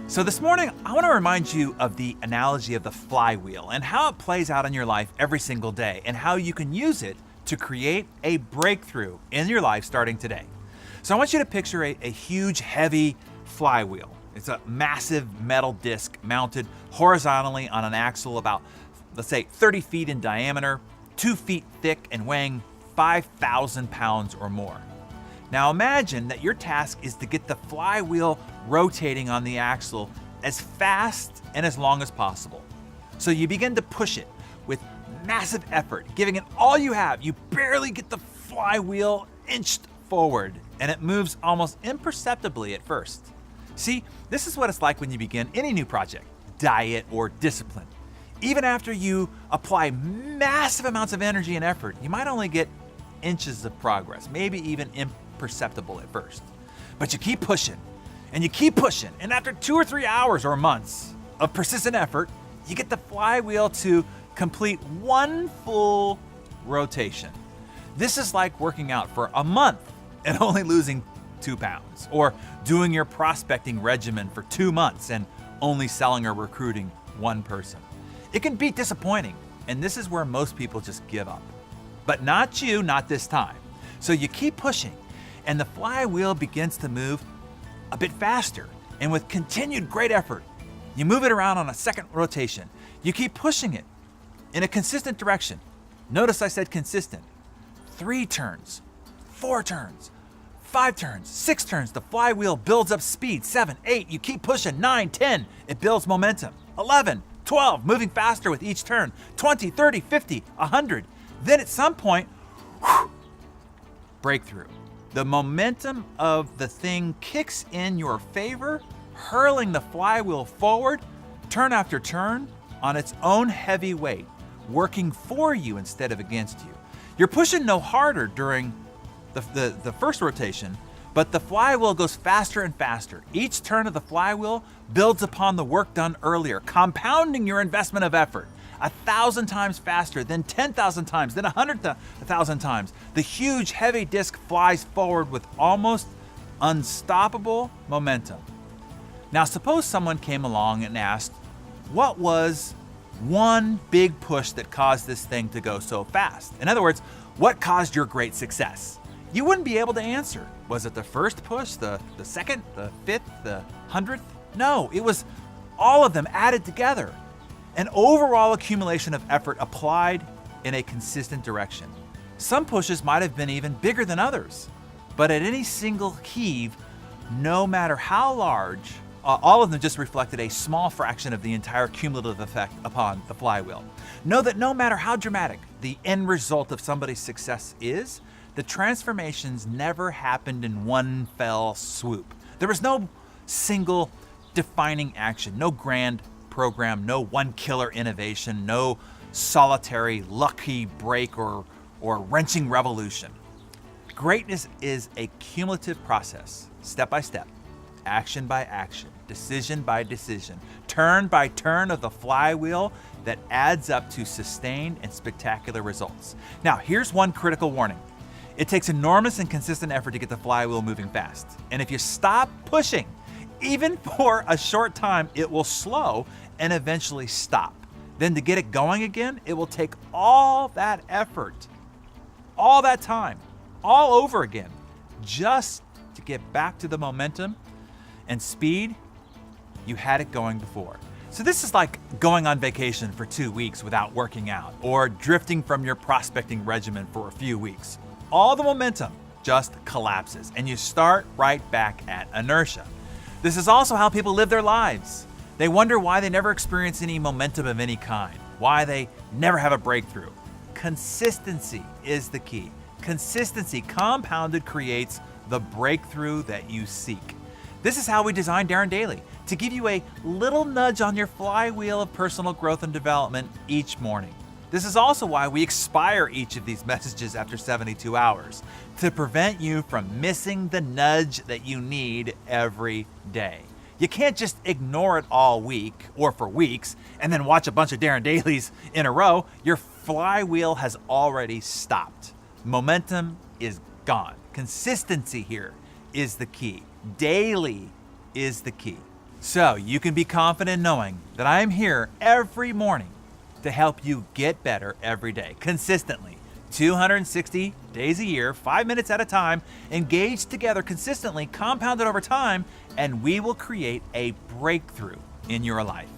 So this morning, I want to remind you of the analogy of the flywheel and how it plays out in your life every single day and how you can use it to create a breakthrough in your life starting today. So I want you to picture a huge, heavy flywheel. It's a massive metal disc mounted horizontally on an axle about, let's say, 30 feet in diameter, 2 feet thick, and weighing 5,000 pounds or more. Now imagine that your task is to get the flywheel rotating on the axle as fast and as long as possible. So you begin to push it with massive effort, giving it all you have. You barely get the flywheel inched forward, and it moves almost imperceptibly at first. See, this is what it's like when you begin any new project, diet, or discipline. Even after you apply massive amounts of energy and effort, you might only get inches of progress, maybe even imperceptible at first. But you keep pushing, and you keep pushing, and after 2 or 3 hours or months of persistent effort, you get the flywheel to complete one full rotation. This is like working out for a month and only losing 2 pounds, or doing your prospecting regimen for 2 months and only selling or recruiting 1 person. It can be disappointing, and this is where most people just give up. But not you, not this time. So you keep pushing, and the flywheel begins to move a bit faster, and with continued great effort, you move it around on a second rotation. You keep pushing it in a consistent direction. Notice I said consistent. 3 turns, 4 turns, 5 turns, 6 turns, the flywheel builds up speed. 7, 8, you keep pushing. 9, 10, it builds momentum. 11, 12, moving faster with each turn. 20, 30, 50, 100. Then at some point, breakthrough. The momentum of the thing kicks in your favor, hurling the flywheel forward, turn after turn, on its own heavy weight, working for you instead of against you. You're pushing no harder during the first rotation, but the flywheel goes faster and faster. Each turn of the flywheel builds upon the work done earlier, compounding your investment of effort. 1,000 times faster, then 10,000 times, then 100,000 times. The huge, heavy disc flies forward with almost unstoppable momentum. Now, suppose someone came along and asked, what was one big push that caused this thing to go so fast? In other words, what caused your great success? You wouldn't be able to answer. Was it the first push, the second, the 5th, the 100th? No, it was all of them added together. An overall accumulation of effort applied in a consistent direction. Some pushes might have been even bigger than others, but at any single heave, no matter how large, all of them just reflected a small fraction of the entire cumulative effect upon the flywheel. Know that no matter how dramatic the end result of somebody's success is, the transformations never happened in one fell swoop. There was no single defining action, no grand program, no one killer innovation, no solitary lucky break or wrenching revolution. Greatness is a cumulative process, step by step, action by action, decision by decision, turn by turn of the flywheel that adds up to sustained and spectacular results. Now, here's one critical warning. It takes enormous and consistent effort to get the flywheel moving fast. And if you stop pushing, even for a short time, it will slow and eventually stop. Then to get it going again, it will take all that effort, all that time, all over again, just to get back to the momentum and speed you had it going before. So this is like going on vacation for 2 weeks without working out, or drifting from your prospecting regimen for a few weeks. All the momentum just collapses and you start right back at inertia. This is also how people live their lives. They wonder why they never experience any momentum of any kind, why they never have a breakthrough. Consistency is the key. Consistency compounded creates the breakthrough that you seek. This is how we designed Darren Daily, to give you a little nudge on your flywheel of personal growth and development each morning. This is also why we expire each of these messages after 72 hours, to prevent you from missing the nudge that you need every day. You can't just ignore it all week or for weeks and then watch a bunch of Darren Dailies in a row. Your flywheel has already stopped. Momentum is gone. Consistency here is the key. Daily is the key. So you can be confident knowing that I am here every morning to help you get better every day, consistently, 260 days a year, 5 minutes at a time, engaged together consistently, compounded over time, and we will create a breakthrough in your life.